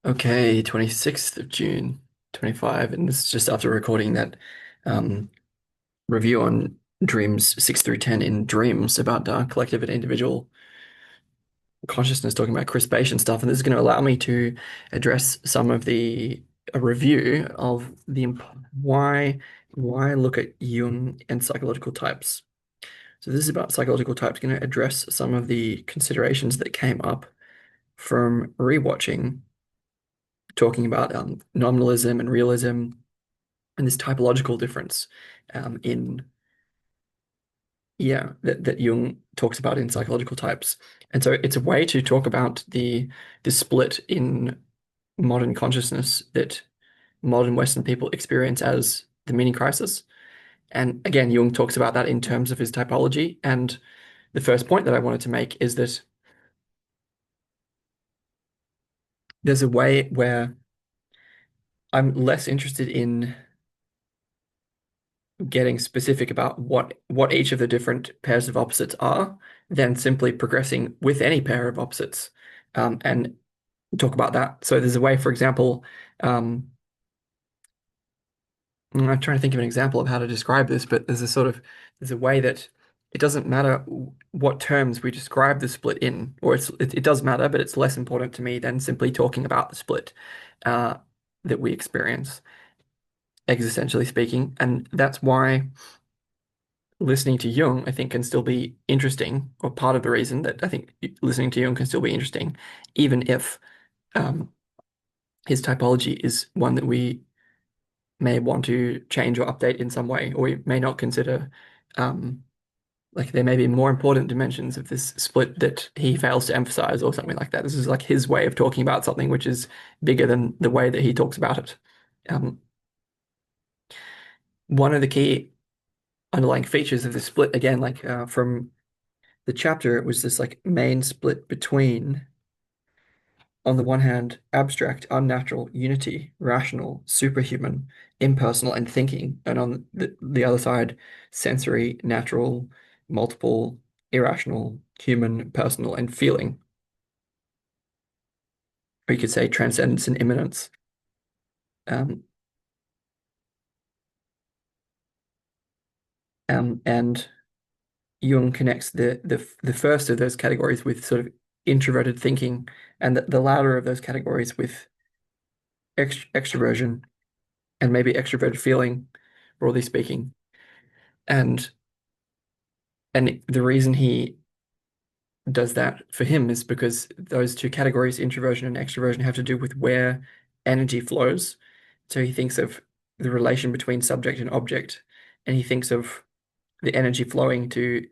Okay, 26th of June, 25, and this is just after recording that um, review on dreams 6 through 10 in dreams about collective and individual consciousness, talking about crispation stuff. And this is going to allow me to address some of the a review of why why look at Jung and psychological types. So this is about psychological types, going to address some of the considerations that came up from rewatching, talking about nominalism and realism and this typological difference in that Jung talks about in psychological types. And so it's a way to talk about the split in modern consciousness that modern Western people experience as the meaning crisis. And again, Jung talks about that in terms of his typology. And the first point that I wanted to make is that there's a way where I'm less interested in getting specific about what each of the different pairs of opposites are than simply progressing with any pair of opposites, and talk about that. So there's a way, for example, um, I'm trying to think of an example of how to describe this, but there's a way that it doesn't matter what terms we describe the split in, or it does matter, but it's less important to me than simply talking about the split uh, that we experience, existentially speaking, and that's why listening to Jung, I think, can still be interesting, or part of the reason that I think listening to Jung can still be interesting, even if um, his typology is one that we may want to change or update in some way, or we may not consider. Um, like there may be more important dimensions of this split that he fails to emphasize, or something like that. This is like his way of talking about something which is bigger than the way that he talks about it. Um, One of the key underlying features of the split, again, from the chapter, it was this like main split between, on the one hand, abstract, unnatural, unity, rational, superhuman, impersonal, and thinking, and on the other side, sensory, natural, multiple, irrational, human, personal, and feeling. Or you could say transcendence and immanence. Um, and Jung connects the first of those categories with sort of introverted thinking, and the latter of those categories with extroversion and maybe extroverted feeling, broadly speaking. And the reason he does that for him is because those two categories, introversion and extroversion, have to do with where energy flows. So he thinks of the relation between subject and object, and he thinks of the energy flowing to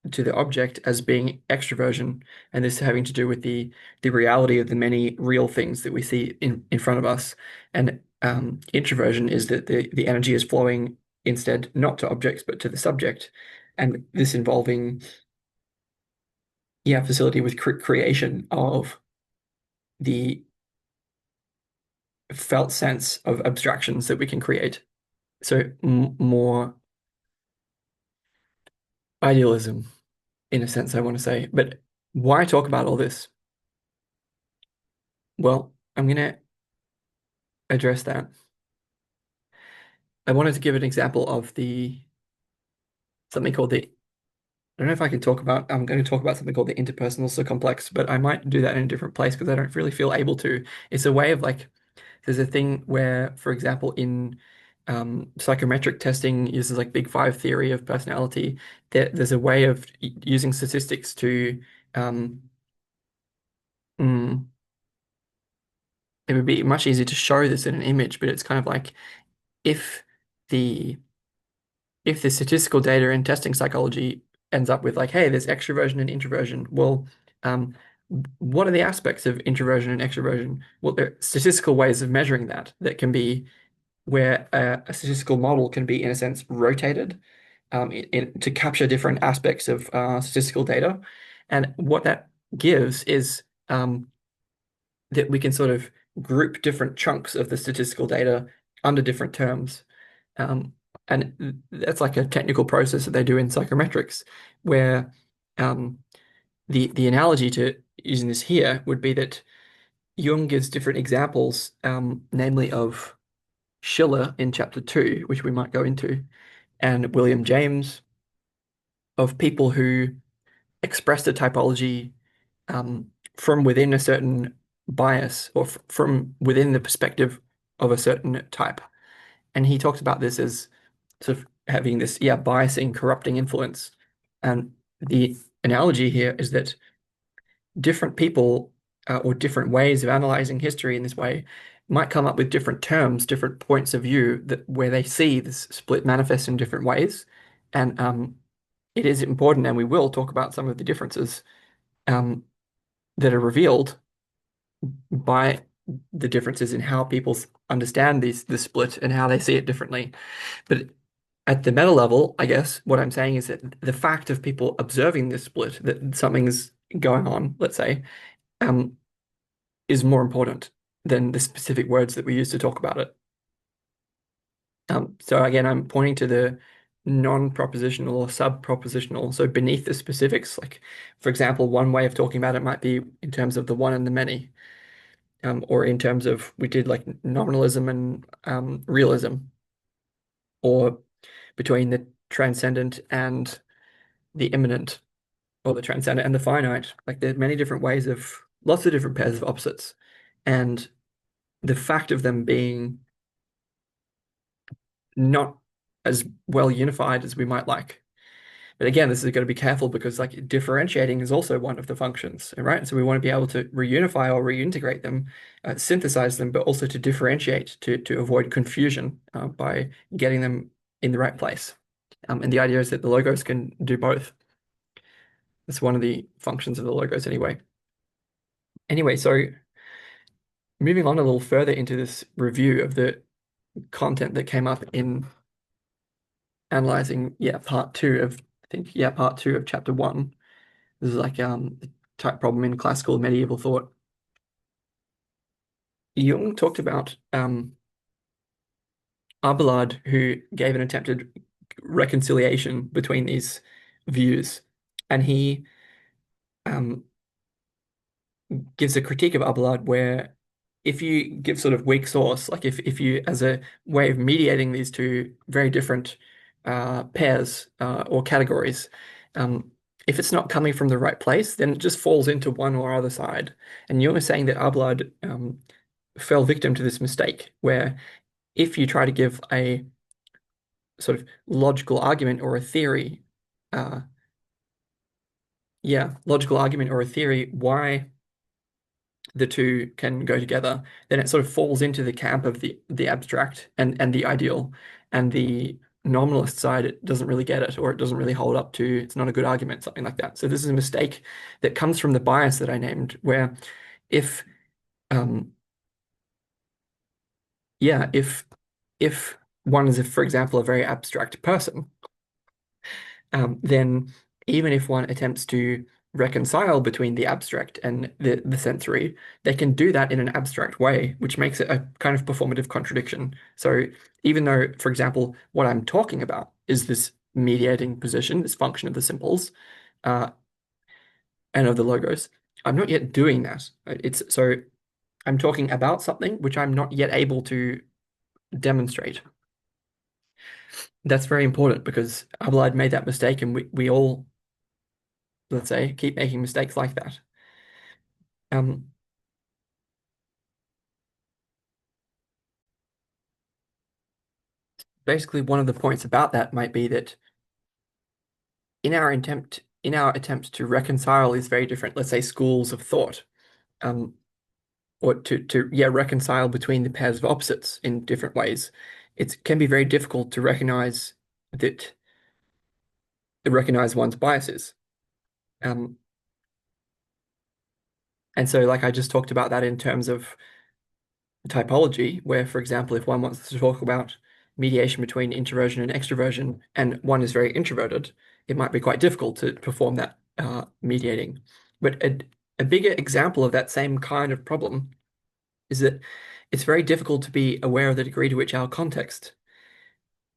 the object as being extroversion, and this having to do with the reality of the many real things that we see in front of us. And introversion is that the energy is flowing instead not to objects but to the subject, and this involving facility with creation of the felt sense of abstractions that we can create. So more idealism in a sense, I want to say. But why talk about all this? Well, I'm going to address that. I wanted to give an example of the something called the I don't know if I can talk about I'm going to talk about something called the interpersonal so complex, but I might do that in a different place because I don't really feel able to. It's a way of like there's a thing where, for example, in psychometric testing uses like Big Five theory of personality. There's a way of using statistics to um, mm, it would be much easier to show this in an image, but it's kind of like if the if the statistical data in testing psychology ends up with like, hey, there's extroversion and introversion. Well, um, what are the aspects of introversion and extroversion? Well, there are statistical ways of measuring that that can be where a statistical model can be, in a sense, rotated to capture different aspects of statistical data. And what that gives is that we can sort of group different chunks of the statistical data under different terms. Um, and that's like a technical process that they do in psychometrics, where um, the analogy to using this here would be that Jung gives different examples, namely of Schiller in chapter 2, which we might go into, and William James, of people who expressed a typology from within a certain bias or from within the perspective of a certain type. And he talks about this as sort of having this, yeah, biasing, corrupting influence. And the analogy here is that different people or different ways of analyzing history in this way might come up with different terms, different points of view that where they see this split manifest in different ways. And it is important, and we will talk about some of the differences um, that are revealed by the differences in how people understand this split and how they see it differently. But at the meta level, I guess what I'm saying is that the fact of people observing this split, that something's going on, let's say, um, is more important than the specific words that we use to talk about it. So again, I'm pointing to the non-propositional or sub-propositional, so beneath the specifics. Like, for example, one way of talking about it might be in terms of the one and the many, or in terms of we did like nominalism and realism, or between the transcendent and the immanent, or the transcendent and the finite. Like there are many different ways of lots of different pairs of opposites, and the fact of them being not as well unified as we might like. But again, this is going to be careful because like differentiating is also one of the functions, right? So we want to be able to reunify or reintegrate them, synthesize them, but also to differentiate to avoid confusion by getting them in the right place. And the idea is that the logos can do both. That's one of the functions of the logos anyway. Anyway, so moving on a little further into this review of the content that came up in analyzing, yeah, part two of, I think, yeah, part two of chapter one. This is like the type problem in classical medieval thought. Jung talked about Abelard, who gave an attempted reconciliation between these views, and he um, gives a critique of Abelard where if you give sort of weak source, like if you, as a way of mediating these two very different pairs or categories, if it's not coming from the right place, then it just falls into one or other side. And you're saying that Abelard fell victim to this mistake, where if you try to give a sort of logical argument or a theory, uh, yeah, logical argument or a theory why the two can go together, then it sort of falls into the camp of the abstract and the ideal, and the nominalist side it doesn't really get it, or it doesn't really hold up to, it's not a good argument, something like that. So this is a mistake that comes from the bias that I named, where if yeah, if one is, if, for example, a very abstract person, then even if one attempts to reconcile between the abstract and the sensory, they can do that in an abstract way, which makes it a kind of performative contradiction. So even though, for example, what I'm talking about is this mediating position, this function of the symbols, uh, and of the logos, I'm not yet doing that. It's so I'm talking about something which I'm not yet able to demonstrate. That's very important because Abelard made that mistake, and we all, let's say, keep making mistakes like that. Um, Basically, one of the points about that might be that in our attempt to reconcile these very different, let's say, schools of thought, um, or to yeah reconcile between the pairs of opposites in different ways, it can be very difficult to that recognize one's biases. Um, and so, like I just talked about that in terms of typology, where, for example, if one wants to talk about mediation between introversion and extroversion, and one is very introverted, it might be quite difficult to perform that mediating. But a bigger example of that same kind of problem is that it's very difficult to be aware of the degree to which our context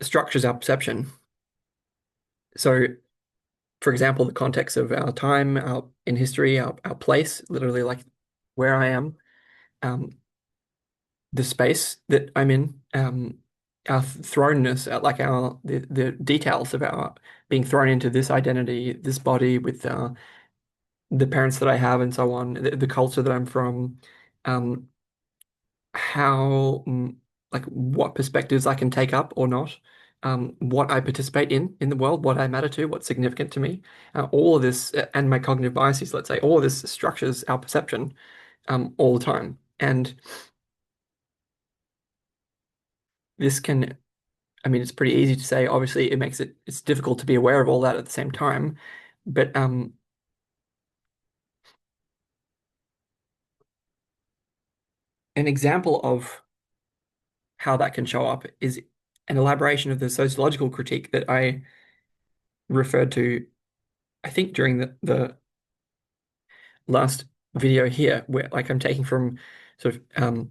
structures our perception. So, for example, the context of our time, in history, our place, literally like where I am, um, the space that I'm in, our thrownness, like our the details of our being thrown into this identity, this body with the parents that I have and so on, the culture that I'm from, um, how like what perspectives I can take up or not, what I participate in the world, what I matter to, what's significant to me, all of this and my cognitive biases, let's say, all of this structures our perception all the time. And this can, I mean, it's pretty easy to say. Obviously, it's difficult to be aware of all that at the same time. But an example of how that can show up is an elaboration of the sociological critique that I referred to, I think, during the last video here, where like I'm taking from sort of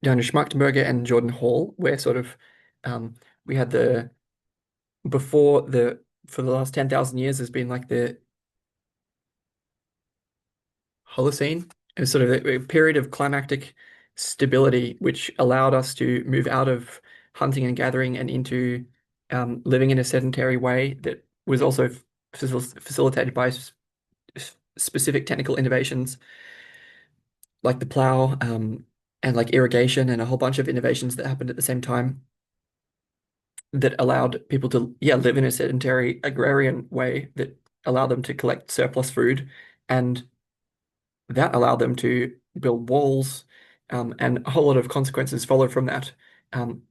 Daniel Schmachtenberger and Jordan Hall, where sort of um, we had the before the for the last 10,000 years there's been like the Holocene. It was sort of a period of climactic stability, which allowed us to move out of hunting and gathering and into living in a sedentary way that was also facilitated by specific technical innovations like the plow, and like irrigation and a whole bunch of innovations that happened at the same time that allowed people to, yeah, live in a sedentary agrarian way that allowed them to collect surplus food, and that allowed them to build walls, and a whole lot of consequences followed from that, um,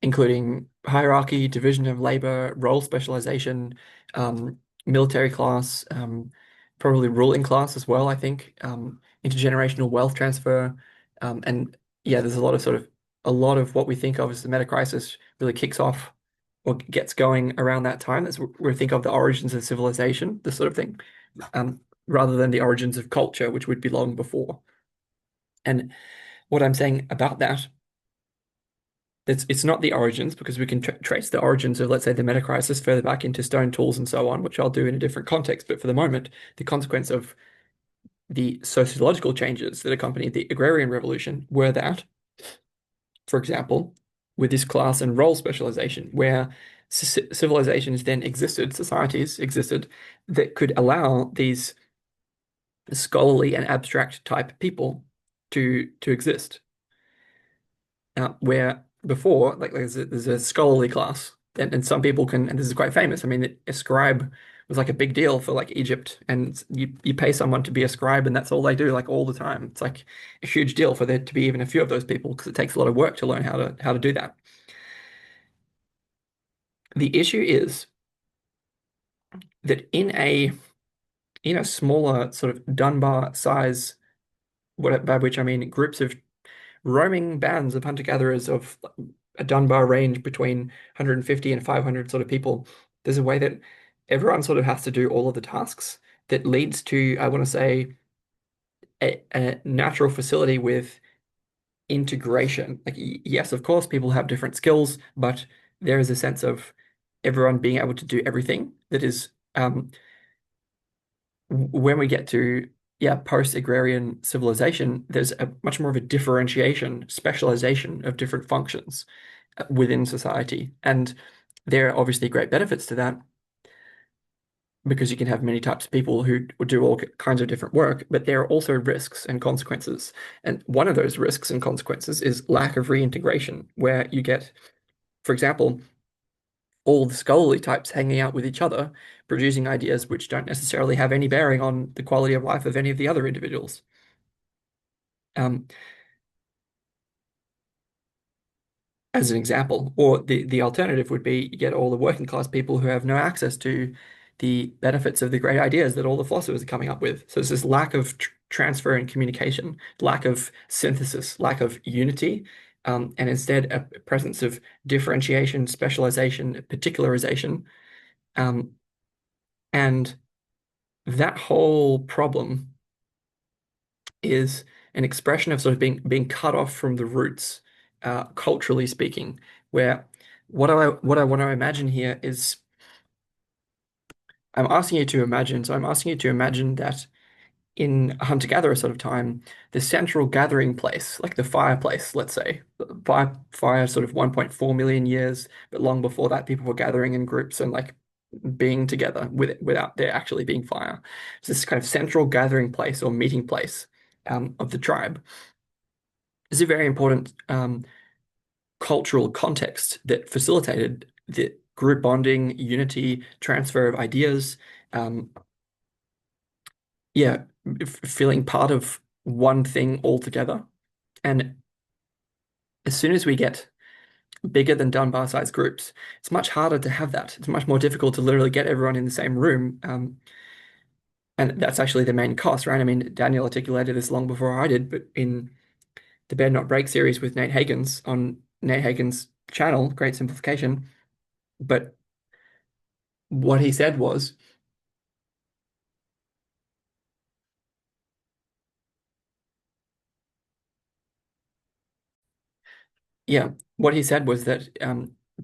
including hierarchy, division of labor, role specialization, military class, probably ruling class as well, I think, intergenerational wealth transfer, and yeah, there's a lot of a lot of what we think of as the metacrisis really kicks off or gets going around that time. That's where we think of the origins of civilization, this sort of thing, um, rather than the origins of culture, which would be long before. And what I'm saying about that, it's not the origins because we can trace the origins of, let's say, the metacrisis further back into stone tools and so on, which I'll do in a different context. But for the moment, the consequence of the sociological changes that accompanied the agrarian revolution were that, for example, with this class and role specialization, where civilizations then existed, societies existed that could allow these scholarly and abstract type people to exist. Where before, like there's a scholarly class, and some people can, and this is quite famous. I mean, a scribe was like a big deal for like Egypt, and you pay someone to be a scribe, and that's all they do, like all the time. It's like a huge deal for there to be even a few of those people because it takes a lot of work to learn how to do that. The issue is that in a smaller sort of Dunbar size, what by which I mean groups of roaming bands of hunter-gatherers of a Dunbar range between 150 and 500 sort of people, there's a way that everyone sort of has to do all of the tasks that leads to, I want to say, a natural facility with integration. Like, yes, of course, people have different skills, but there is a sense of everyone being able to do everything that is, when we get to, yeah, post-agrarian civilization, there's a much more of a differentiation, specialization of different functions within society. And there are obviously great benefits to that because you can have many types of people who do all kinds of different work, but there are also risks and consequences. And one of those risks and consequences is lack of reintegration, where you get, for example, all the scholarly types hanging out with each other, producing ideas which don't necessarily have any bearing on the quality of life of any of the other individuals. Um, as an example. Or the alternative would be you get all the working class people who have no access to the benefits of the great ideas that all the philosophers are coming up with. So it's this lack of transfer and communication, lack of synthesis, lack of unity, and instead a presence of differentiation, specialization, particularization. Um, and that whole problem is an expression of sort of being cut off from the roots, culturally speaking, where what I want to imagine here is I'm asking you to imagine, so I'm asking you to imagine that in a hunter-gatherer sort of time, the central gathering place, like the fireplace, let's say, fire sort of 1.4 million years, but long before that, people were gathering in groups and like being together without there actually being fire. It's this kind of central gathering place or meeting place of the tribe. It's a very important cultural context that facilitated the group bonding, unity, transfer of ideas. Um, yeah, feeling part of one thing altogether. And as soon as we get bigger than Dunbar-sized groups, it's much harder to have that. It's much more difficult to literally get everyone in the same room. And that's actually the main cost, right? I mean, Daniel articulated this long before I did, but in the Bend Not Break series with Nate Hagens on Nate Hagens' channel, Great Simplification. But what he said was, yeah, what he said was that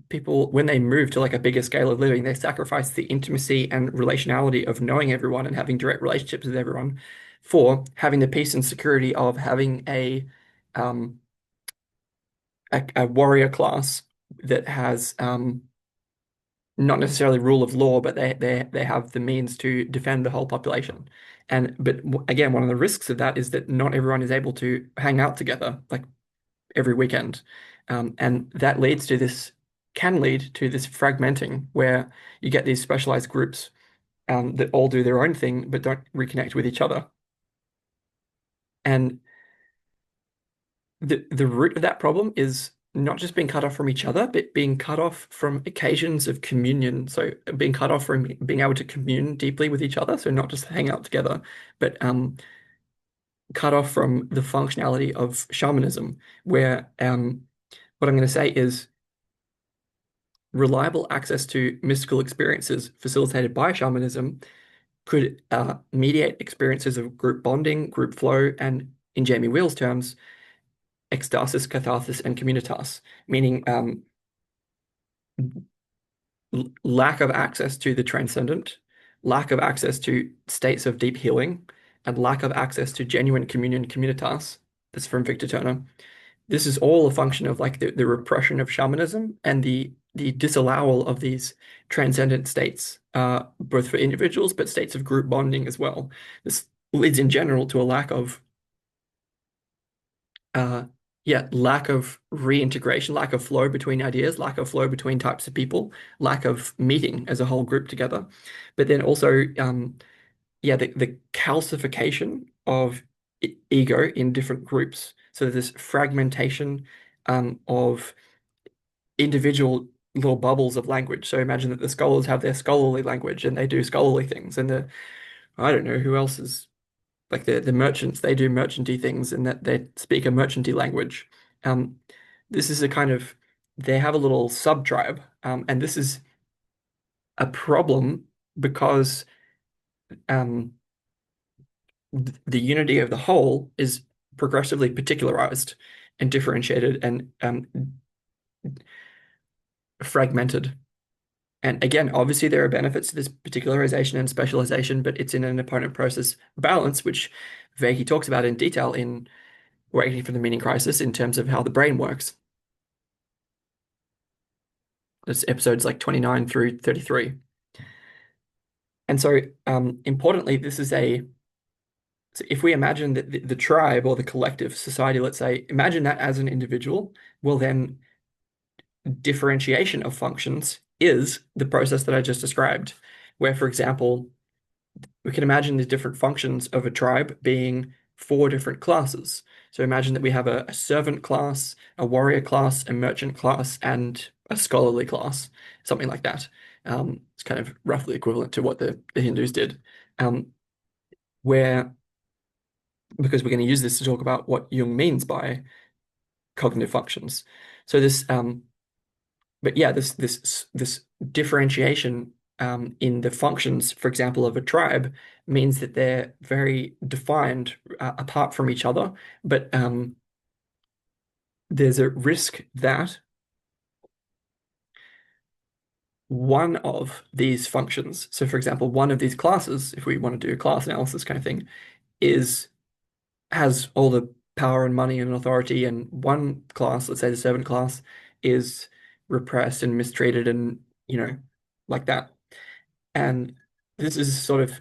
people, when they move to like a bigger scale of living, they sacrifice the intimacy and relationality of knowing everyone and having direct relationships with everyone for having the peace and security of having um, a warrior class that has not necessarily rule of law, but they have the means to defend the whole population. And but again, one of the risks of that is that not everyone is able to hang out together like every weekend. And that leads to this, can lead to this fragmenting where you get these specialized groups that all do their own thing but don't reconnect with each other. And the root of that problem is not just being cut off from each other, but being cut off from occasions of communion. So being cut off from being able to commune deeply with each other. So not just hang out together, but cut off from the functionality of shamanism, where what I'm going to say is reliable access to mystical experiences facilitated by shamanism could mediate experiences of group bonding, group flow, and in Jamie Wheel's terms, ecstasis, catharsis, and communitas, meaning lack of access to the transcendent, lack of access to states of deep healing, and lack of access to genuine communion communitas. That's from Victor Turner. This is all a function of like the repression of shamanism and the disallowal of these transcendent states, both for individuals, but states of group bonding as well. This leads in general to a lack of uh, yeah, lack of reintegration, lack of flow between ideas, lack of flow between types of people, lack of meeting as a whole group together. But then also, yeah, the calcification of ego in different groups. So there's this fragmentation of individual little bubbles of language. So imagine that the scholars have their scholarly language and they do scholarly things, and I don't know who else is like the merchants, they do merchanty things and that they speak a merchanty language. Um, this is a kind of they have a little sub-tribe, and this is a problem because um, the unity of the whole is progressively particularized and differentiated and fragmented. And again, obviously there are benefits to this particularization and specialization, but it's in an opponent process balance, which Vegi talks about in detail in Waiting for the Meaning Crisis in terms of how the brain works. It's episodes like 29 through 33. And so, importantly, this is so if we imagine that the tribe or the collective society, let's say, imagine that as an individual, well, then differentiation of functions is the process that I just described, where, for example, we can imagine the different functions of a tribe being four different classes. So imagine that we have a servant class, a warrior class, a merchant class, and a scholarly class, something like that. It's kind of roughly equivalent to what the Hindus did, where because we're going to use this to talk about what Jung means by cognitive functions. So but yeah, this differentiation in the functions, for example, of a tribe means that they're very defined apart from each other. But there's a risk that one of these functions, so for example, one of these classes, if we want to do a class analysis kind of thing, is has all the power and money and authority, and one class, let's say the servant class, is repressed and mistreated and, like that. And this is sort of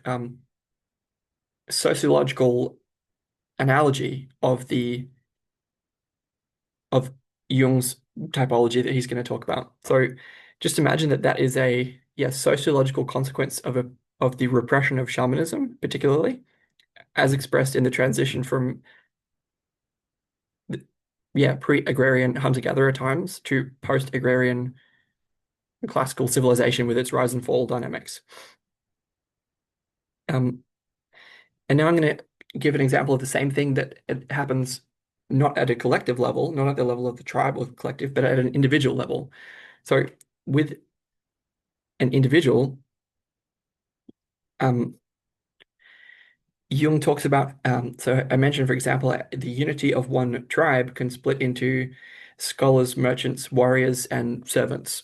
sociological analogy of Jung's typology that he's going to talk about. So just imagine that that is a, sociological consequence of the repression of shamanism, particularly as expressed in the transition from pre-agrarian hunter-gatherer times to post-agrarian classical civilization with its rise and fall dynamics. Um, and now I'm going to give an example of the same thing that it happens not at a collective level, not at the level of the tribe or the collective, but at an individual level. So with an individual, um, Jung talks about, so I mentioned, for example, the unity of one tribe can split into scholars, merchants, warriors, and servants.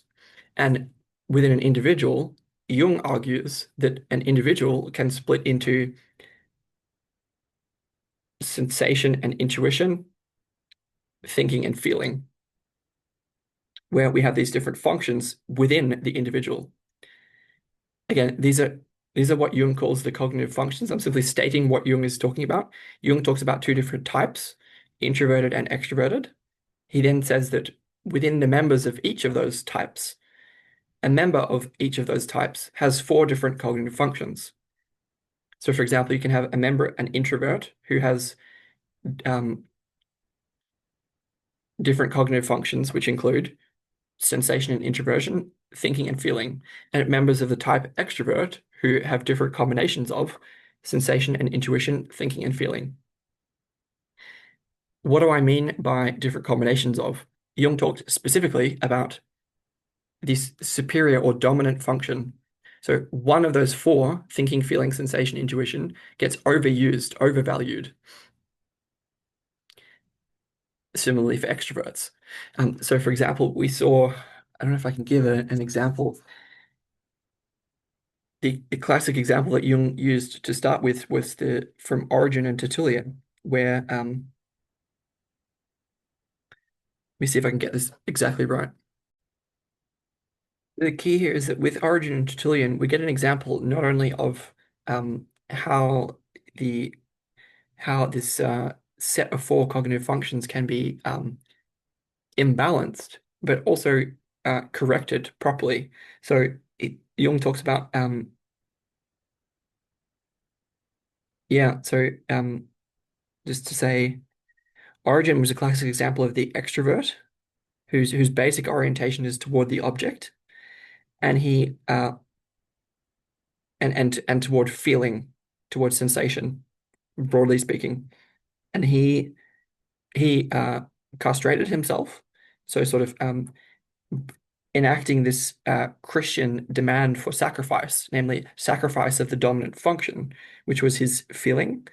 And within an individual, Jung argues that an individual can split into sensation and intuition, thinking and feeling, where we have these different functions within the individual. Again, these are what Jung calls the cognitive functions. I'm simply stating what Jung is talking about. Jung talks about two different types, introverted and extroverted. He then says that within the members of each of those types, a member of each of those types has four different cognitive functions. So, for example, you can have a member, an introvert, who has um, different cognitive functions, which include sensation and introversion, thinking and feeling, and members of the type extrovert who have different combinations of sensation and intuition, thinking and feeling. What do I mean by different combinations of? Jung talked specifically about this superior or dominant function. So one of those four, thinking, feeling, sensation, intuition, gets overused, overvalued. Similarly for extroverts. So for example, we saw, I don't know if I can give an example. The classic example that Jung used to start with was from Origin and Tertullian, where let me see if I can get this exactly right. The key here is that with Origin and Tertullian, we get an example not only of how this set of four cognitive functions can be imbalanced, but also corrected properly. So Jung talks about just to say, Origin was a classic example of the extrovert whose basic orientation is toward the object, and he and toward feeling, toward sensation, broadly speaking. And he castrated himself, so sort of enacting this Christian demand for sacrifice, namely sacrifice of the dominant function, which was his feeling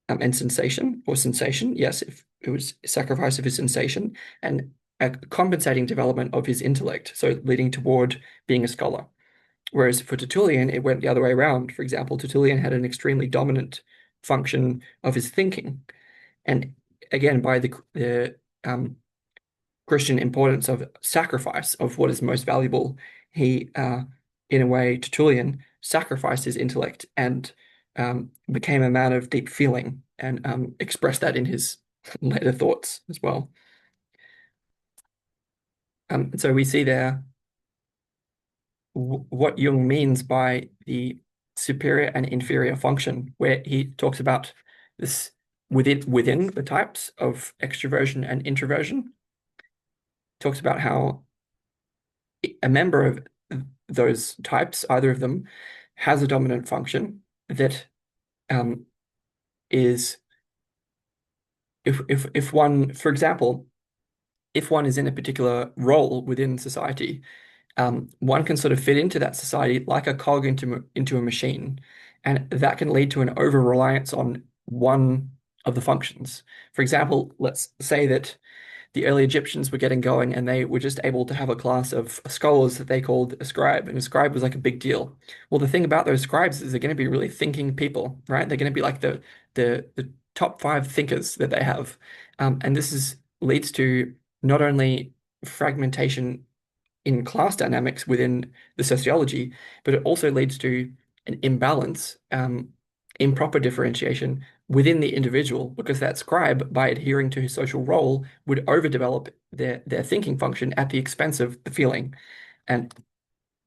and sensation, or sensation, yes, if it was sacrifice of his sensation, and a compensating development of his intellect, so leading toward being a scholar. Whereas for Tertullian, it went the other way around. For example, Tertullian had an extremely dominant function of his thinking. And again, by the Christian importance of sacrifice of what is most valuable, he, in a way, Tertullian sacrificed his intellect and became a man of deep feeling and expressed that in his later thoughts as well. So we see there what Jung means by the superior and inferior function, where he talks about this within the types of extroversion and introversion. Talks about how a member of those types, either of them, has a dominant function that is if one, for example, if one is in a particular role within society, one can sort of fit into that society like a cog into a machine, and that can lead to an over-reliance on one of the functions. For example, let's say that the early Egyptians were getting going and they were just able to have a class of scholars that they called a scribe, and a scribe was like a big deal. Well, the thing about those scribes is they're going to be really thinking people, right? They're going to be like the top five thinkers that they have, and this is leads to not only fragmentation in class dynamics within the sociology, but it also leads to an imbalance, improper differentiation within the individual, because that scribe, by adhering to his social role, would overdevelop their thinking function at the expense of the feeling. And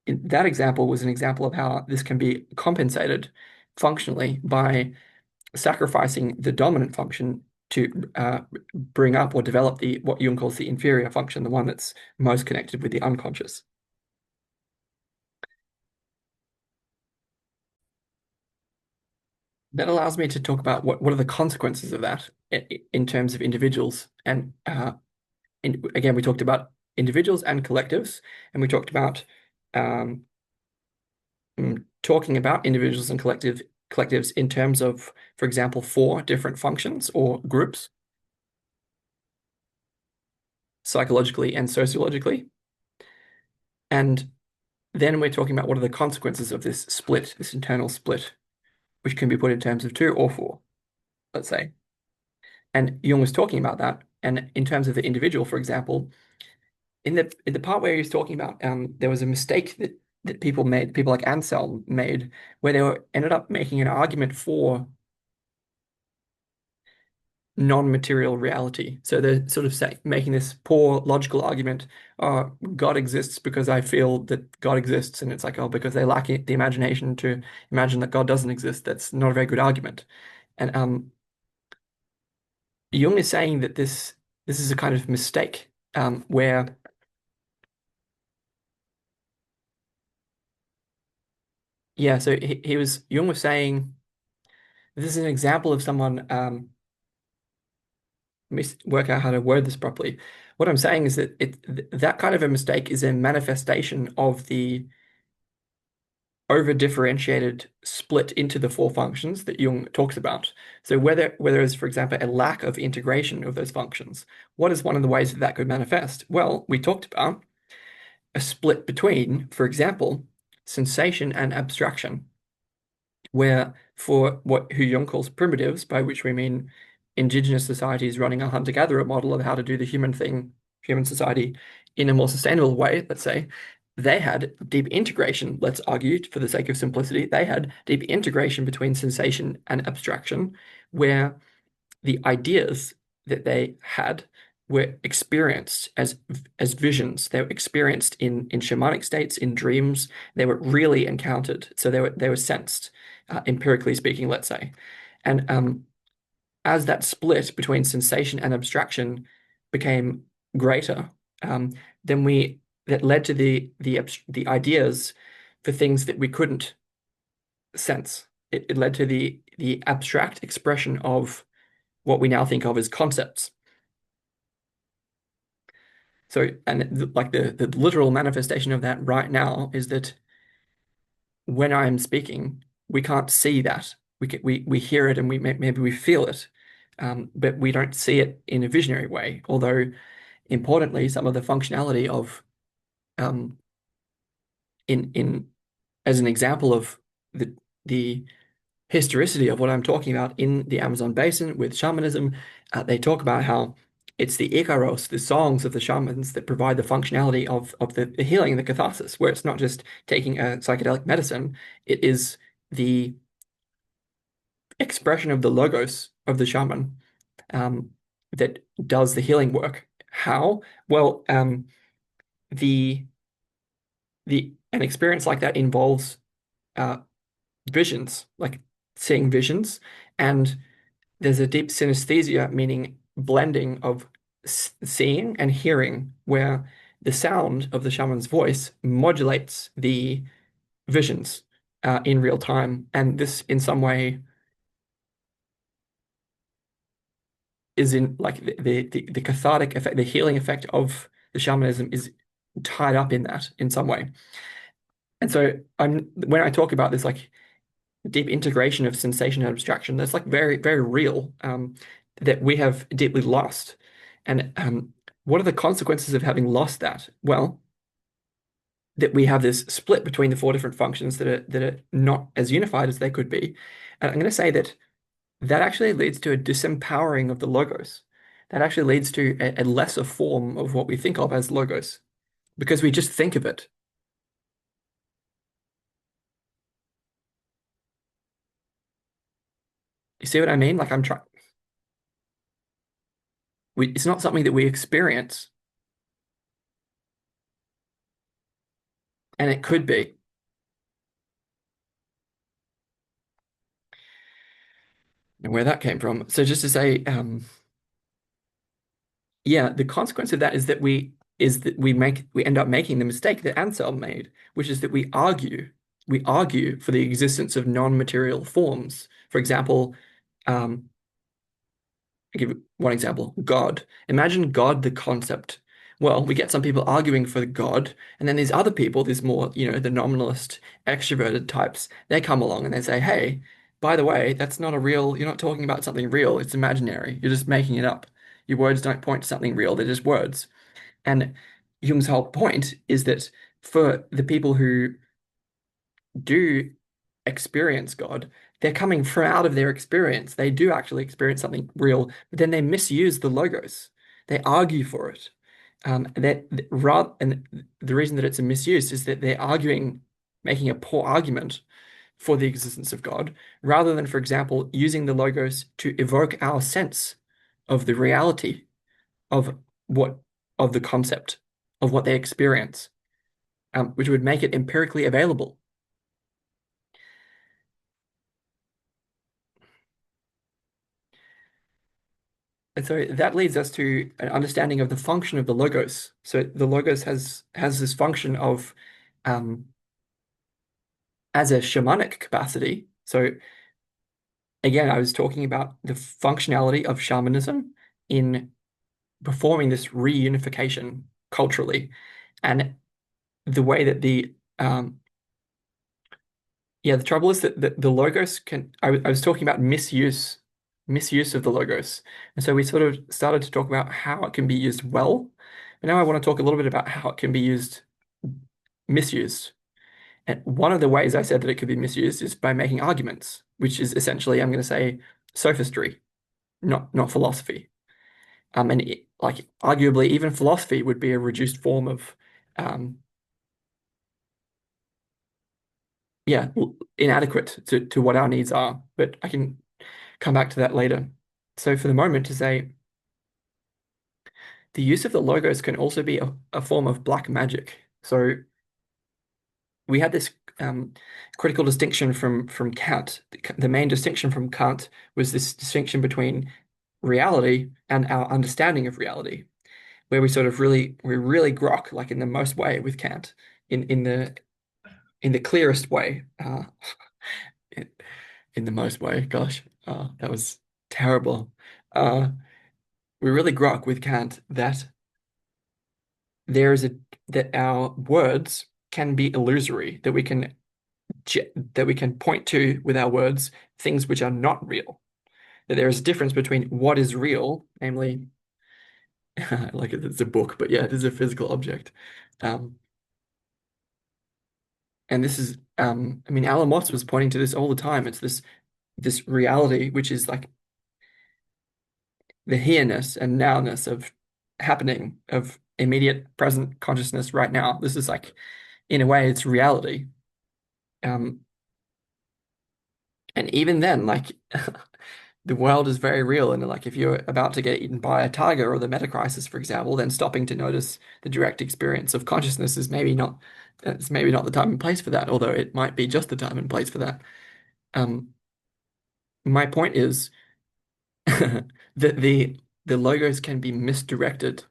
that example was an example of how this can be compensated functionally by sacrificing the dominant function to bring up or develop the what Jung calls the inferior function, the one that's most connected with the unconscious. That allows me to talk about what are the consequences of that in terms of individuals. And again, we talked about individuals and collectives, and we talked about um, talking about individuals and collectives in terms of, for example, four different functions or groups, psychologically and sociologically. And then we're talking about what are the consequences of this split, this internal split, which can be put in terms of two or four, let's say. And Jung was talking about that. And in terms of the individual, for example, in the part where he was talking about there was a mistake that people made, people like Ansel made, where they ended up making an argument for non-material reality. So they're sort of making this poor logical argument, God exists because I feel that God exists, and it's like, oh, because they lack the imagination to imagine that God doesn't exist. That's not a very good argument. And Jung is saying that this is a kind of mistake, where yeah, so Jung was saying this is an example of someone. Let me work out how to word this properly. What I'm saying is that that kind of a mistake is a manifestation of the over differentiated split into the four functions that Jung talks about. So whether it's, for example, a lack of integration of those functions, what is one of the ways that that could manifest? Well, we talked about a split between, for example, sensation and abstraction, where for what who Jung calls primitives, by which we mean indigenous societies running a hunter-gatherer model of how to do the human thing, human society in a more sustainable way, let's say, they had deep integration, let's argue for the sake of simplicity, they had deep integration between sensation and abstraction, where the ideas that they had were experienced as visions. They were experienced in shamanic states, in dreams. They were really encountered. So they were sensed, empirically speaking, let's say. And as that split between sensation and abstraction became greater, um, then we that led to the ideas for things that we couldn't sense. It led to the abstract expression of what we now think of as concepts. So, and like the literal manifestation of that right now is that when I'm speaking, we can't see that. We hear it and maybe we feel it, but we don't see it in a visionary way. Although importantly, some of the functionality of um, in as an example of the historicity of what I'm talking about in the Amazon basin with shamanism. They talk about how it's the Icaros, the songs of the shamans that provide the functionality of the healing and the catharsis, where it's not just taking a psychedelic medicine, it is the expression of the logos of the shaman that does the healing work. How? Well, the an experience like that involves uh, visions, like seeing visions, and there's a deep synesthesia, meaning blending of seeing and hearing, where the sound of the shaman's voice modulates the visions in real time. And this, in some way, is in like the cathartic effect, the healing effect of the shamanism is tied up in that in some way. And so when I talk about this like deep integration of sensation and abstraction, that's like very, very real, that we have deeply lost. And what are the consequences of having lost that? Well, that we have this split between the four different functions that are not as unified as they could be. And I'm going to say that that actually leads to a disempowering of the logos. That actually leads to a lesser form of what we think of as logos because we just think of it. You see what I mean? Like I'm trying, it's not something that we experience, and it could be. And where that came from. So just to say, yeah, the consequence of that is that we end up making the mistake that Ansel made, which is that we argue for the existence of non-material forms. For example, um, I'll give one example, God. Imagine God the concept. Well, we get some people arguing for God, and then these other people, these more, the nominalist, extroverted types, they come along and they say, hey, by the way, that's not a real, you're not talking about something real, it's imaginary. You're just making it up. Your words don't point to something real, they're just words. And Jung's whole point is that for the people who do experience God, they're coming from out of their experience. They do actually experience something real, but then they misuse the logos. They argue for it. And the reason that it's a misuse is that they're arguing, making a poor argument for the existence of God, rather than, for example, using the logos to evoke our sense of the reality of what of the concept of what they experience, which would make it empirically available. And so that leads us to an understanding of the function of the logos. So the logos has this function of um, as a shamanic capacity. So again, I was talking about the functionality of shamanism in performing this reunification culturally, and the way that the trouble is that the logos can. I was talking about misuse of the logos, and so we sort of started to talk about how it can be used well. But now I want to talk a little bit about how it can be used misused. And one of the ways I said that it could be misused is by making arguments, which is essentially, I'm going to say, sophistry, not philosophy. And like arguably, even philosophy would be a reduced form of, yeah, inadequate to what our needs are. But I can come back to that later. So for the moment, to say the use of the logos can also be a form of black magic. So we had this critical distinction from Kant. The main distinction from Kant was this distinction between reality and our understanding of reality, where we really grok like in the most way with Kant, in the clearest way, in, in the most way. Gosh, that was terrible. Uh, we really grok with Kant that there is a that our words can be illusory, that we can point to with our words things which are not real. That there is a difference between what is real, namely, like it's a book, but yeah, it is a physical object. Um, and this is, I mean, Alan Watts was pointing to this all the time. It's this reality, which is like the here-ness and nowness of happening, of immediate present consciousness right now. This is like, in a way, it's reality. Um, and even then, like the world is very real, and like if you're about to get eaten by a tiger or the metacrisis, for example, then stopping to notice the direct experience of consciousness is maybe not it's maybe not the time and place for that, although it might be just the time and place for that. Um, my point is that the logos can be misdirected,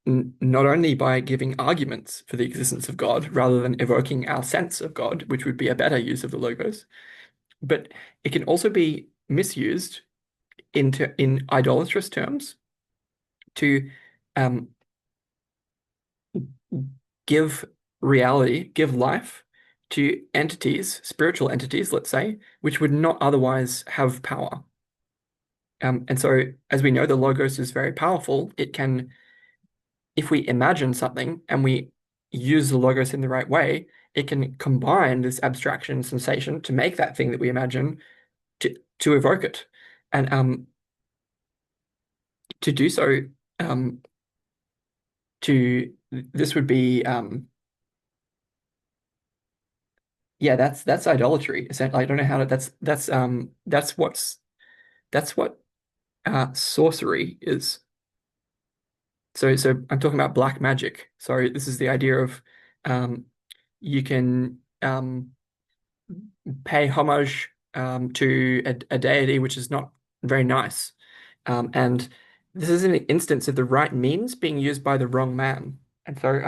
not only by giving arguments for the existence of God rather than evoking our sense of God, which would be a better use of the logos, but it can also be misused in idolatrous terms to um, give give life to entities, spiritual entities, let's say, which would not otherwise have power. And so, as we know, the logos is very powerful. It can if we imagine something and we use the logos in the right way, it can combine this abstraction sensation to make that thing that we imagine to evoke it. And to do so, um, to this would be yeah, that's idolatry. I don't know how to that's what sorcery is. So I'm talking about black magic. So this is the idea of um, you can pay homage to a deity, which is not very nice. And this is an instance of the right means being used by the wrong man. And so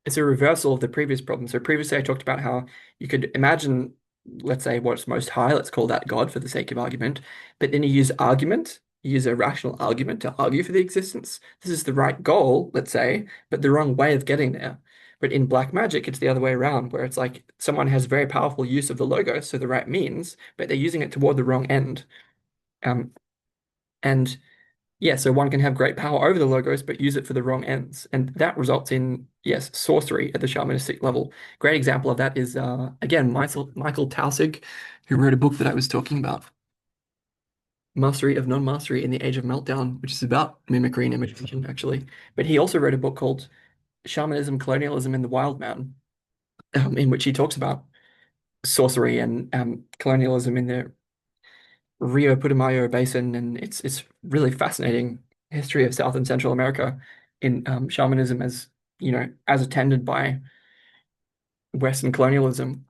it's a reversal of the previous problem. So previously I talked about how you could imagine, let's say, what's most high, let's call that God for the sake of argument, but then you use argument, you use a rational argument to argue for the existence. This is the right goal, let's say, but the wrong way of getting there. But in black magic, it's the other way around, where it's like someone has very powerful use of the logos, so the right means, but they're using it toward the wrong end. Um, and yeah, so one can have great power over the logos, but use it for the wrong ends. And that results in, yes, sorcery at the shamanistic level. Great example of that is, again, Michael Taussig, who wrote a book that I was talking about, Mastery of Non-Mastery in the Age of Meltdown, which is about mimicry and imitation, actually. But he also wrote a book called Shamanism, Colonialism, and the Wild Man, in which he talks about sorcery and colonialism in the Rio Putumayo Basin, and it's really fascinating history of South and Central America in shamanism as as attended by Western colonialism.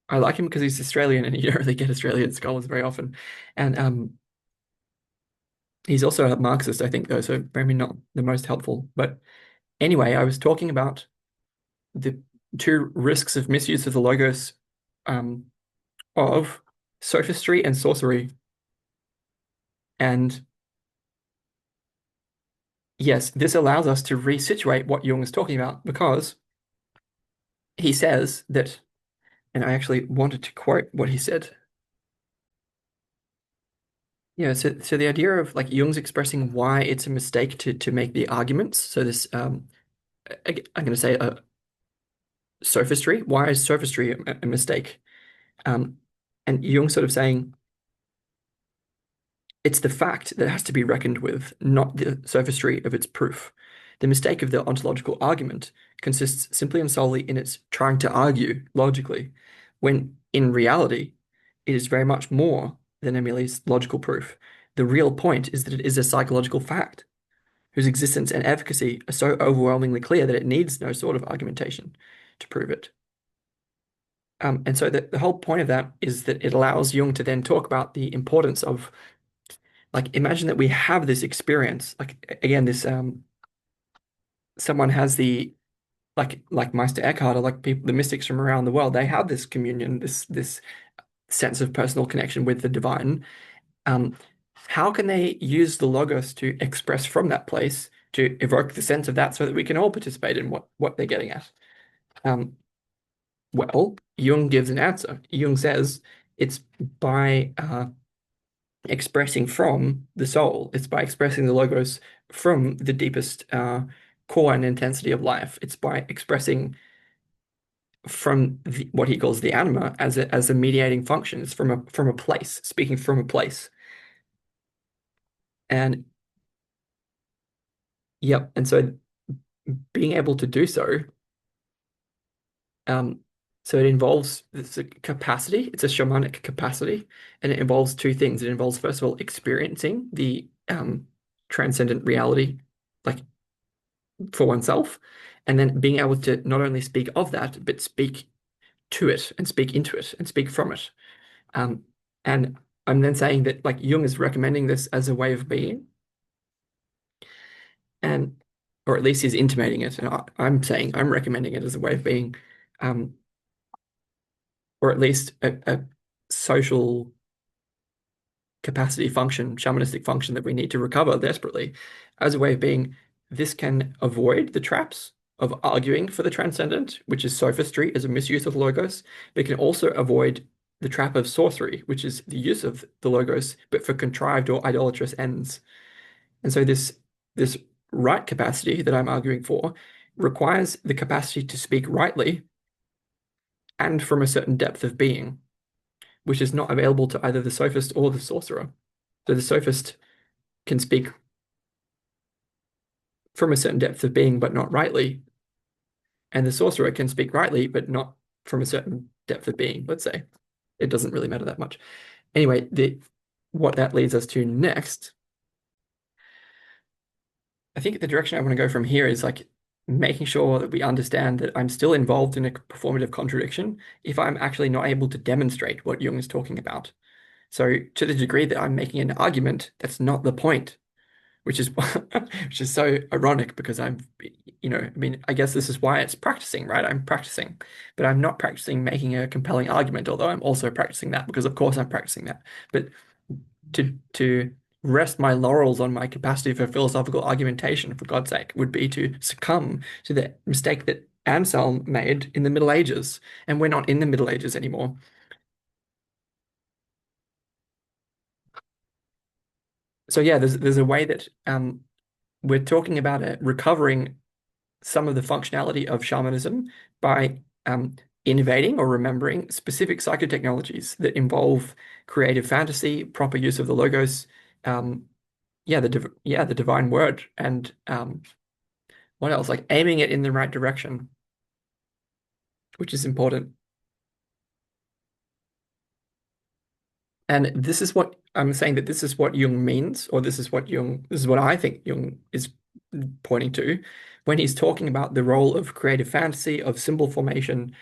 I like him because he's Australian, and you don't really get Australian scholars very often, and he's also a Marxist, I think, though, so maybe not the most helpful. But anyway, I was talking about the two risks of misuse of the logos um, of sophistry and sorcery, and yes, this allows us to resituate what Jung is talking about because he says that, and I actually wanted to quote what he said. So the idea of like Jung's expressing why it's a mistake to make the arguments. So this, I'm going to say sophistry. Why is sophistry a mistake? Um, and Jung sort of saying it's the fact that has to be reckoned with, not the sophistry of its proof. The mistake of the ontological argument consists simply and solely in its trying to argue logically, when in reality, it is very much more than a merely logical proof. The real point is that it is a psychological fact whose existence and efficacy are so overwhelmingly clear that it needs no sort of argumentation to prove it. And so the whole point of that is that it allows Jung to then talk about the importance of like imagine that we have this experience like again this someone has the like Meister Eckhart or like people the mystics from around the world they have this communion this sense of personal connection with the divine um how can they use the logos to express from that place to evoke the sense of that so that we can all participate in what they're getting at um well Jung gives an answer. Jung says it's by expressing from the soul. It's by expressing the logos from the deepest core and intensity of life. It's by expressing from what he calls the anima as a mediating function. It's from a place, speaking from a place. And yep, and so being able to do so, um, so it involves it's a capacity, it's a shamanic capacity, and it involves two things. It involves, first of all, experiencing the transcendent reality, like for oneself, and then being able to not only speak of that, but speak to it and speak into it and speak from it. Um, and I'm then saying that like Jung is recommending this as a way of being, and or at least he's intimating it, and I'm saying I'm recommending it as a way of being, um, or at least a social capacity function, shamanistic function that we need to recover desperately as a way of being. This can avoid the traps of arguing for the transcendent, which is sophistry, is a misuse of logos, but it can also avoid the trap of sorcery, which is the use of the logos, but for contrived or idolatrous ends. And so this right capacity that I'm arguing for requires the capacity to speak rightly and from a certain depth of being, which is not available to either the sophist or the sorcerer. So the sophist can speak from a certain depth of being, but not rightly, and the sorcerer can speak rightly, but not from a certain depth of being, let's say. It doesn't really matter that much. Anyway, what that leads us to next, I think the direction I want to go from here is like making sure that we understand that I'm still involved in a performative contradiction if I'm actually not able to demonstrate what Jung is talking about. So to the degree that I'm making an argument, that's not the point, which is which is so ironic because I mean, I guess this is why it's practicing, right? I'm practicing, but I'm not practicing making a compelling argument, although I'm also practicing that because of course I'm practicing that. But to rest my laurels on my capacity for philosophical argumentation, for God's sake, would be to succumb to the mistake that Anselm made in the Middle Ages, and we're not in the Middle Ages anymore. So yeah, there's a way that we're talking about recovering some of the functionality of shamanism by innovating or remembering specific psychotechnologies that involve creative fantasy, proper use of the logos, um, the divine word, and what else? Like aiming it in the right direction, which is important. And this is what I'm saying that this is what Jung means, or this is what I think Jung is pointing to when he's talking about the role of creative fantasy, of symbol formation,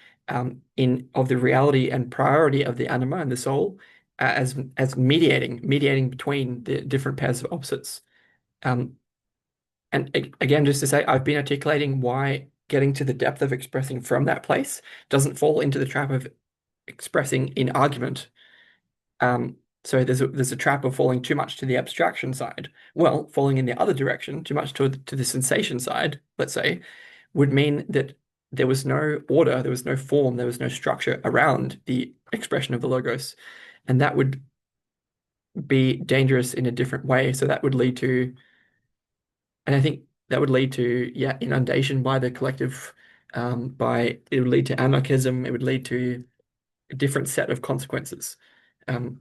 in of the reality and priority of the anima and the soul, as mediating between the different pairs of opposites. Um, and again, just to say, I've been articulating why getting to the depth of expressing from that place doesn't fall into the trap of expressing in argument. Um, so there's a trap of falling too much to the abstraction side. Well, falling in the other direction, too much to the sensation side, let's say, would mean that there was no order, there was no form, there was no structure around the expression of the logos, and that would be dangerous in a different way. So that would lead to, and I think that would lead to, yeah, inundation by the collective, it would lead to anarchism, it would lead to a different set of consequences. Um,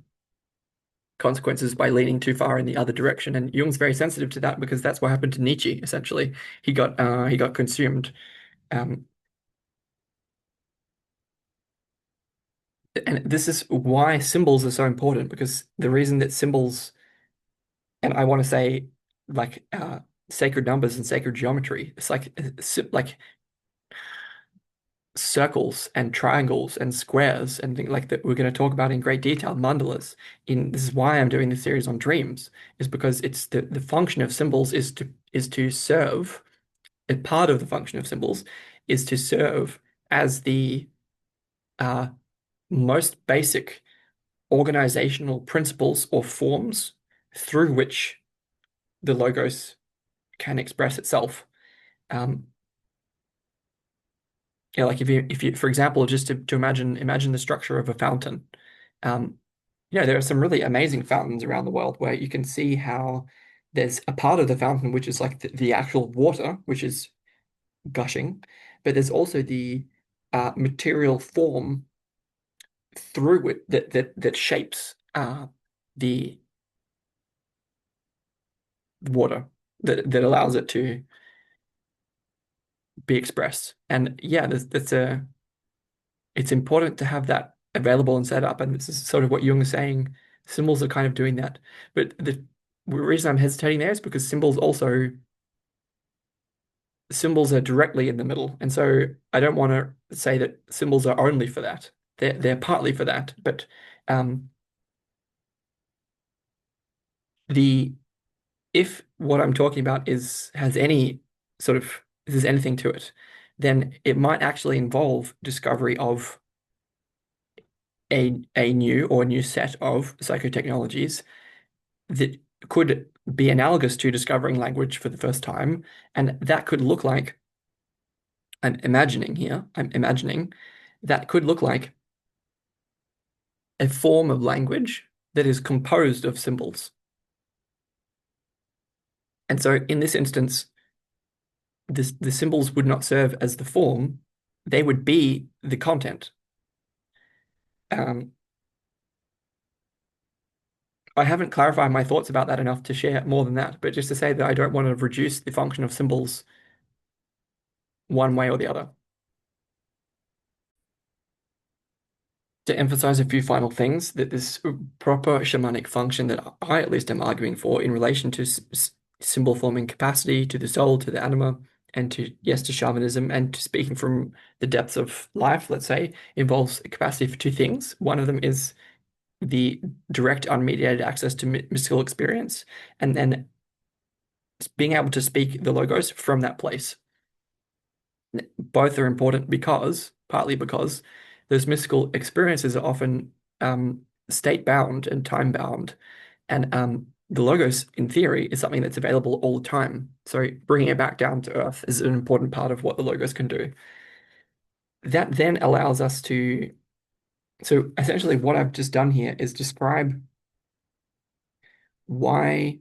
consequences by leaning too far in the other direction. And Jung's very sensitive to that because that's what happened to Nietzsche, essentially. He got consumed. Um, and this is why symbols are so important, because the reason that symbols, and I want to say like sacred numbers and sacred geometry, it's like circles and triangles and squares and things like that we're going to talk about in great detail, mandalas. This is why I'm doing this series on dreams, is because it's the function of symbols is to serve. A part of the function of symbols is to serve as the uh, most basic organizational principles or forms through which the logos can express itself. Um, like if you, for example, just to imagine the structure of a fountain. Um, there are some really amazing fountains around the world where you can see how there's a part of the fountain which is like the actual water, which is gushing, but there's also the material form through it that shapes the water that allows it to be expressed. And yeah, it's important to have that available and set up. And this is sort of what Jung is saying. Symbols are kind of doing that. But the reason I'm hesitating there is because symbols are directly in the middle. And so I don't want to say that symbols are only for that. They're partly for that, but um, the if what I'm talking about has any sort of if there's anything to it, then it might actually involve discovery of a new set of psychotechnologies that could be analogous to discovering language for the first time, and that could look like I'm imagining that could look like a form of language that is composed of symbols. And so in this instance, the symbols would not serve as the form, they would be the content. Um, I haven't clarified my thoughts about that enough to share more than that, but just to say that I don't want to reduce the function of symbols one way or the other. To emphasize a few final things, that this proper shamanic function that I at least am arguing for in relation to symbol forming capacity, to the soul, to the anima, and to, yes, to shamanism, and to speaking from the depths of life, let's say, involves a capacity for two things. One of them is the direct unmediated access to mystical experience, and then being able to speak the logos from that place. Both are important because, partly because, those mystical experiences are often state bound and time bound, and the logos, in theory, is something that's available all the time. So bringing it back down to earth is an important part of what the logos can do. That then allows us to. So essentially, what I've just done here is describe why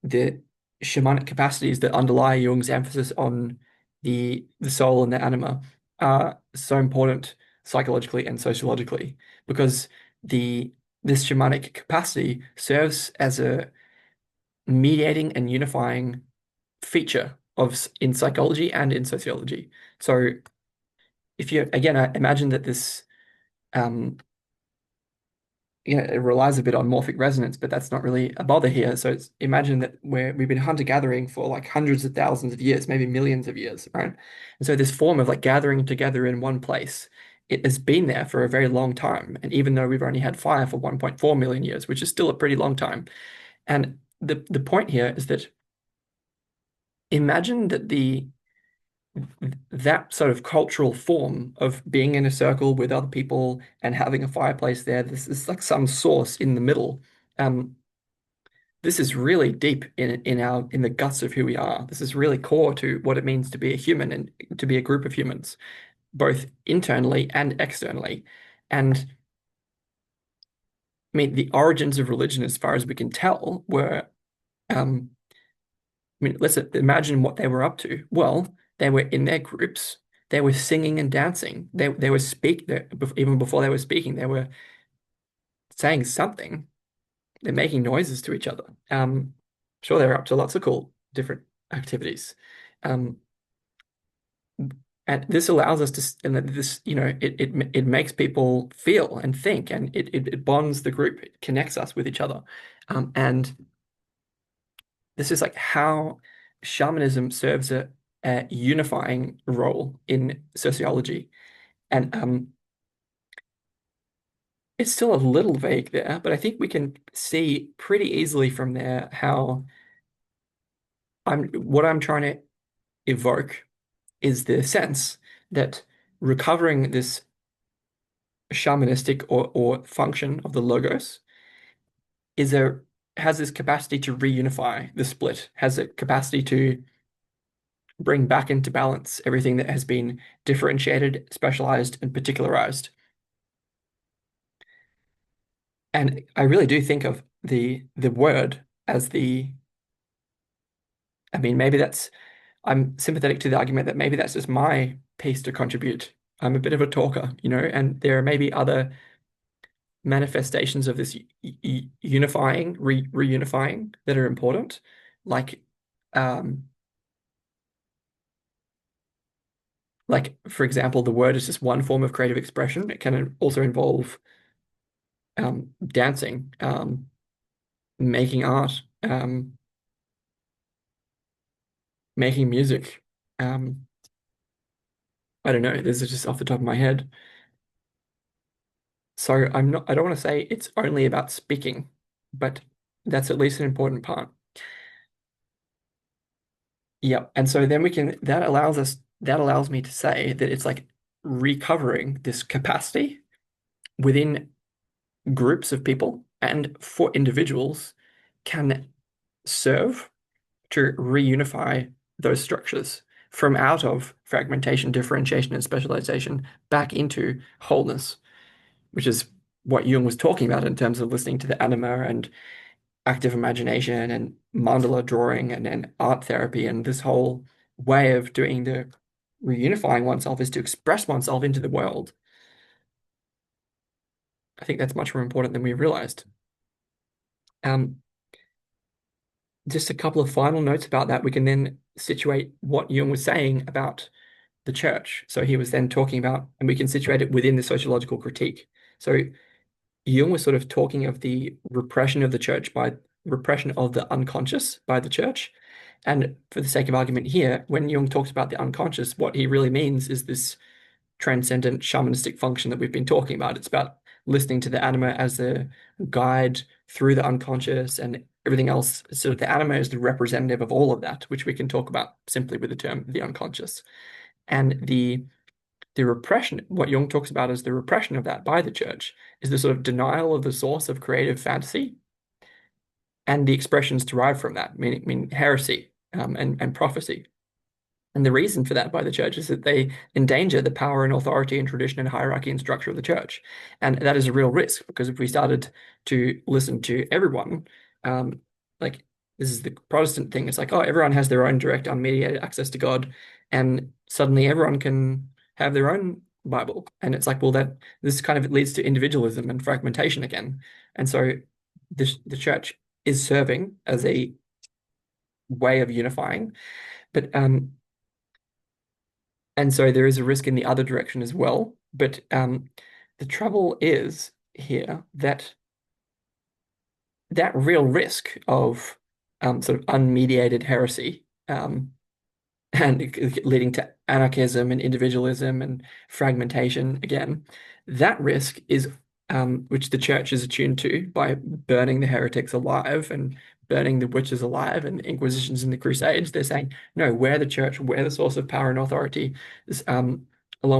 the shamanic capacities that underlie Jung's emphasis on the soul and the anima are so important psychologically and sociologically, because the this shamanic capacity serves as a mediating and unifying feature of in psychology and in sociology. So if you again, I imagine that this um, it relies a bit on morphic resonance, but that's not really a bother here. So imagine that we've been hunter-gathering for like hundreds of thousands of years, maybe millions of years, right? And so this form of like gathering together in one place, it has been there for a very long time. And even though we've only had fire for 1.4 million years, which is still a pretty long time. And the point here is that imagine that the that sort of cultural form of being in a circle with other people and having a fireplace there, this is like some source in the middle. Um, this is really deep in the guts of who we are. This is really core to what it means to be a human and to be a group of humans, both internally and externally. And I mean, the origins of religion, as far as we can tell, were I mean, let's imagine what they were up to. Well, they were in their groups. They were singing and dancing. They were even before they were speaking. They were saying something. They're making noises to each other. Sure, they were up to lots of cool different activities. Um, and this allows us to, and this, it makes people feel and think, and it bonds the group. It connects us with each other. And this is like how shamanism serves a unifying role in sociology. And it's still a little vague there, but I think we can see pretty easily from there how what I'm trying to evoke is the sense that recovering this shamanistic or function of the logos is a has this capacity to reunify the split, has a capacity to bring back into balance everything that has been differentiated, specialized, and particularized. And I really do think of the word as I mean, maybe that's I'm sympathetic to the argument that maybe that's just my piece to contribute. I'm a bit of a talker, and there are maybe other manifestations of this unifying, reunifying that are important, like um, for example, the word is just one form of creative expression. It can also involve dancing, making art, making music. Um, I don't know. This is just off the top of my head. So I don't want to say it's only about speaking, but that's at least an important part. Yep. And so then that allows me to say that it's like recovering this capacity within groups of people and for individuals can serve to reunify those structures from out of fragmentation, differentiation, and specialization back into wholeness, which is what Jung was talking about in terms of listening to the anima and active imagination and mandala drawing and art therapy and this whole way of doing the reunifying oneself is to express oneself into the world. I think that's much more important than we realized. Um, just a couple of final notes about that. We can then situate what Jung was saying about the church. So he was then talking about, and we can situate it within the sociological critique. So Jung was sort of talking of the repression of the church by repression of the unconscious by the church. And for the sake of argument here, when Jung talks about the unconscious, what he really means is this transcendent shamanistic function that we've been talking about. It's about listening to the anima as the guide through the unconscious and everything else. So the anima is the representative of all of that, which we can talk about simply with the term the unconscious. And the repression, what Jung talks about as the repression of that by the church, is the sort of denial of the source of creative fantasy and the expressions derived from that, meaning heresy and prophecy. And the reason for that by the church is that they endanger the power and authority and tradition and hierarchy and structure of the church. And that is a real risk because if we started to listen to everyone, um, like this is the Protestant thing, it's like, oh, everyone has their own direct, unmediated access to God, and suddenly everyone can have their own Bible. And it's like, well, that this kind of leads to individualism and fragmentation again. And so the church is serving as a way of unifying, but and so there is a risk in the other direction as well. But the trouble is here that that real risk of sort of unmediated heresy and leading to anarchism and individualism and fragmentation again, that risk is which the church is attuned to by burning the heretics alive and burning the witches alive and the Inquisitions and the Crusades. They're saying, no, we're the church, we're the source of power and authority. This, along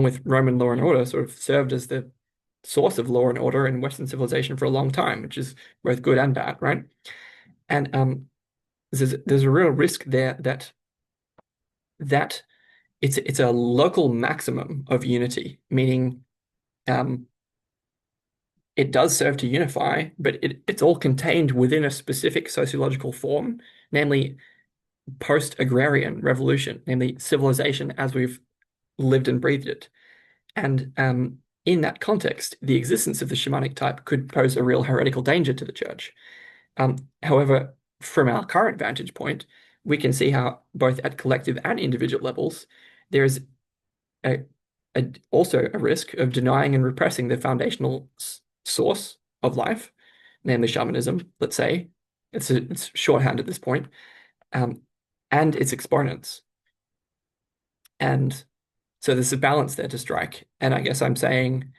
with Roman law and order, sort of served as the source of law and order in Western civilization for a long time, which is both good and bad, right? And there's a real risk there that it's a local maximum of unity, meaning um, it does serve to unify, but it's all contained within a specific sociological form, namely post-agrarian revolution, namely civilization as we've lived and breathed it. And in that context, the existence of the shamanic type could pose a real heretical danger to the church. However, from our current vantage point, we can see how both at collective and individual levels, there is a, also a risk of denying and repressing the foundational source of life, namely shamanism, let's say. It's shorthand at this point, um, and its exponents. And so there's a balance there to strike. And I guess I'm saying,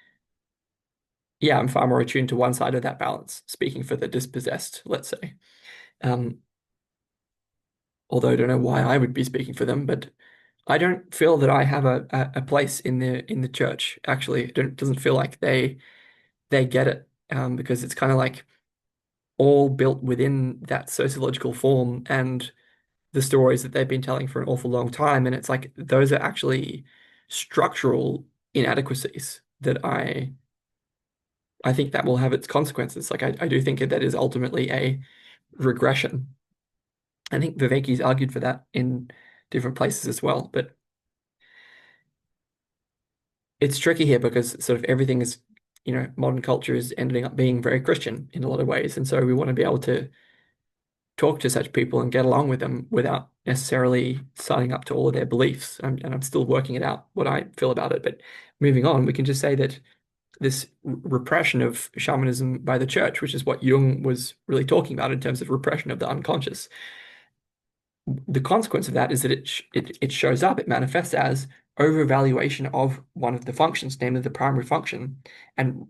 yeah, I'm far more attuned to one side of that balance, speaking for the dispossessed, let's say. Um, although I don't know why I would be speaking for them, but I don't feel that I have a place in the church. Actually, it doesn't feel like they get it because it's kind of like all built within that sociological form and the stories that they've been telling for an awful long time. And it's like those are actually structural inadequacies that I think that will have its consequences. Like I do think that is ultimately a regression. I think Viveki's argued for that in different places as well, but it's tricky here because sort of everything is, modern culture is ending up being very Christian in a lot of ways. And so we want to be able to talk to such people and get along with them without necessarily signing up to all of their beliefs. And I'm still working it out, what I feel about it. But moving on, we can just say that this repression of shamanism by the church, which is what Jung was really talking about in terms of repression of the unconscious, the consequence of that is that it shows up, it manifests as overvaluation of one of the functions, namely the primary function, and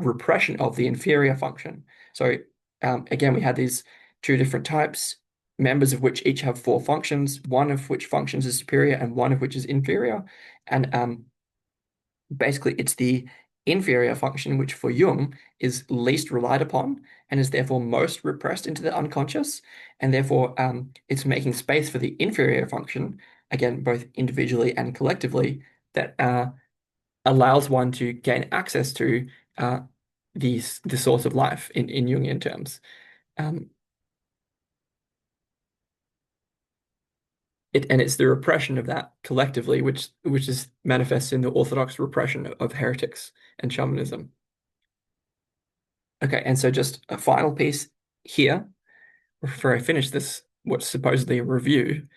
repression of the inferior function. So again, we had these two different types, members of which each have four functions, one of which functions is superior and one of which is inferior. And basically, it's the inferior function, which for Jung is least relied upon and is therefore most repressed into the unconscious. And therefore, it's making space for the inferior function, again, both individually and collectively, that allows one to gain access to the source of life in Jungian terms. Um, and it's the repression of that collectively, which is manifest in the orthodox repression of heretics and shamanism. Okay, and so just a final piece here before I finish this, what's supposedly a review,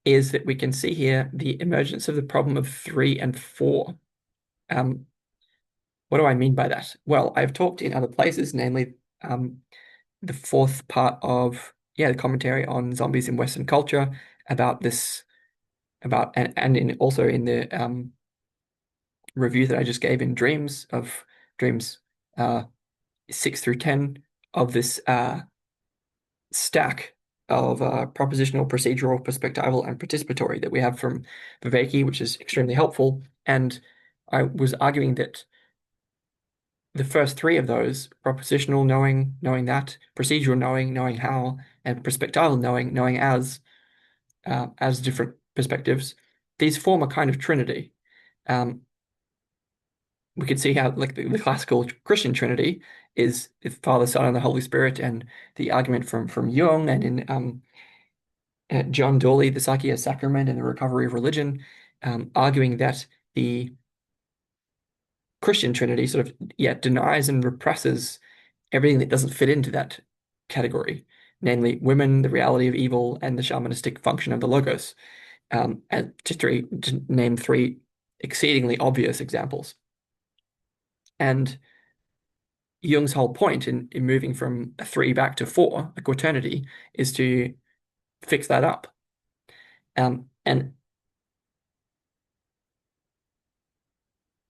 is that we can see here the emergence of the problem of three and four. Um, what do I mean by that? Well, I've talked in other places, namely the fourth part of the commentary on zombies in Western culture about this about and in also in the review that I just gave in Dreams uh 6 through 10 of this stack of propositional, procedural, perspectival, and participatory that we have from Viveki, which is extremely helpful. And I was arguing that the first three of those, propositional knowing that, procedural knowing how, and perspectival knowing as different perspectives, these form a kind of trinity. Um, we could see how like the classical Christian Trinity is Father, Son, and the Holy Spirit, and the argument from Jung and in John Dawley, The Psyche as Sacrament and the Recovery of Religion, arguing that the Christian Trinity sort of denies and represses everything that doesn't fit into that category, namely women, the reality of evil, and the shamanistic function of the logos. And to name three exceedingly obvious examples. And Jung's whole point in moving from a three back to four, a quaternity, is to fix that up. And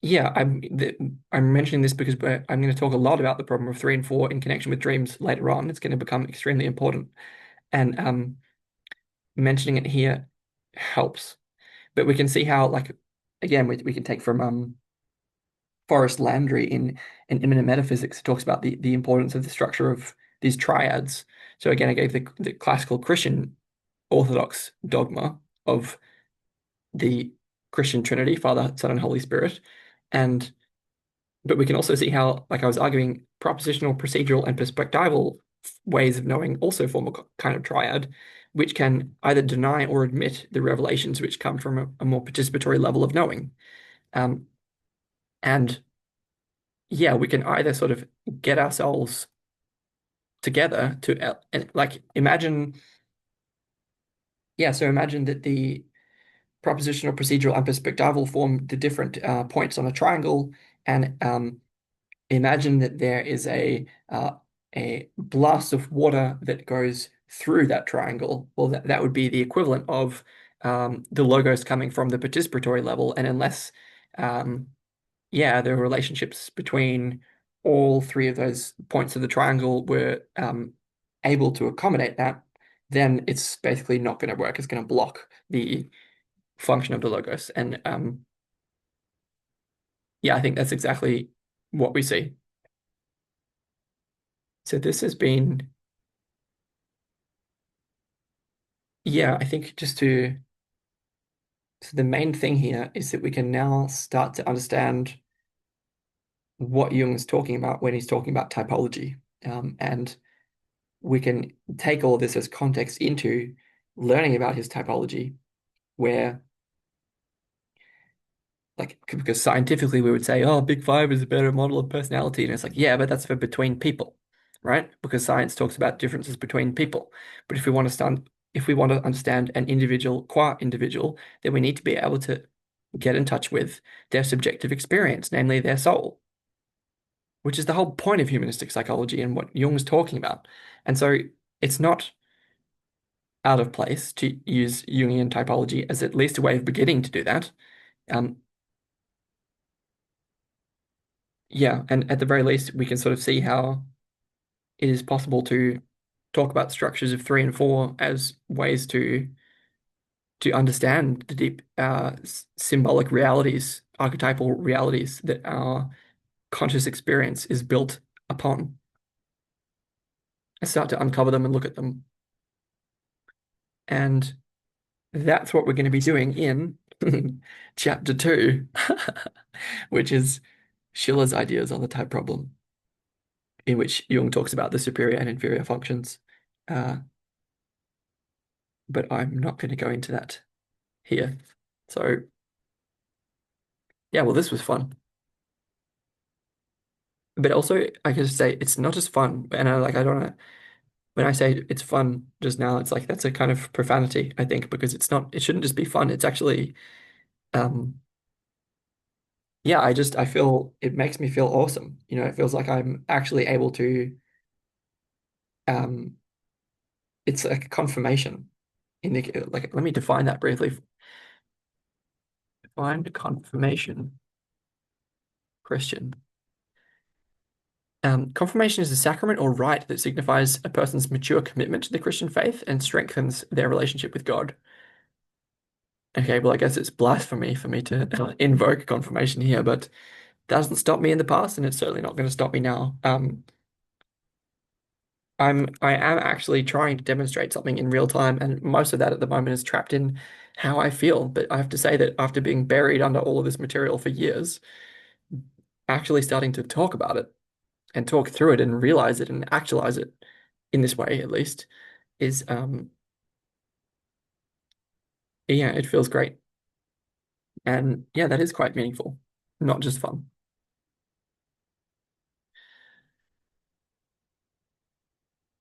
yeah, I'm mentioning this because I'm going to talk a lot about the problem of three and four in connection with dreams later on. It's going to become extremely important, and mentioning it here helps. But we can see how, like, again, we can take from Forrest Landry in Immanent Metaphysics. It talks about the importance of the structure of these triads. So again, I gave the classical Christian Orthodox dogma of the Christian Trinity, Father, Son, and Holy Spirit. And but we can also see how, like I was arguing, propositional, procedural, and perspectival ways of knowing also form a kind of triad, which can either deny or admit the revelations which come from a more participatory level of knowing. Um, and yeah, we can either sort of get ourselves together to like imagine, so imagine that the propositional, procedural, and perspectival form the different points on a triangle, and imagine that there is a blast of water that goes through that triangle. Well, that would be the equivalent of the logos coming from the participatory level, and unless the relationships between all three of those points of the triangle were able to accommodate that, then it's basically not going to work. It's going to block the function of the logos. And I think that's exactly what we see. So this has been, I think so the main thing here is that we can now start to understand what Jung's talking about when he's talking about typology. And we can take all of this as context into learning about his typology, where, like, because scientifically we would say, oh, Big Five is a better model of personality. And it's like, yeah, but that's for between people, right? Because science talks about differences between people. But if we want to understand an individual qua individual, then we need to be able to get in touch with their subjective experience, namely their soul, which is the whole point of humanistic psychology and what Jung's talking about. And so it's not out of place to use Jungian typology as at least a way of beginning to do that. Um, and at the very least, we can sort of see how it is possible to talk about structures of three and four as ways to understand the deep symbolic realities, archetypal realities that our conscious experience is built upon, and start to uncover them and look at them. And that's what we're going to be doing in chapter 2, which is Schiller's ideas on the type problem, in which Jung talks about the superior and inferior functions. But I'm not going to go into that here. So yeah, well, this was fun. But also, I can just say it's not just fun, and I don't know when I say it's fun just now, it's like that's a kind of profanity, I think, because it's not, it shouldn't just be fun. It's actually, um, yeah, I feel it makes me feel awesome. You know, it feels like I'm actually able to, um, it's like a confirmation in the, like, let me define that briefly. Define confirmation, Christian. Confirmation is a sacrament or rite that signifies a person's mature commitment to the Christian faith and strengthens their relationship with God. Okay, well, I guess it's blasphemy for me to invoke confirmation here, but doesn't stop me in the past, and it's certainly not going to stop me now. I am actually trying to demonstrate something in real time, and most of that at the moment is trapped in how I feel. But I have to say that after being buried under all of this material for years, actually starting to talk about it and talk through it and realize it and actualize it in this way, at least, is yeah, it feels great. And yeah, that is quite meaningful, not just fun.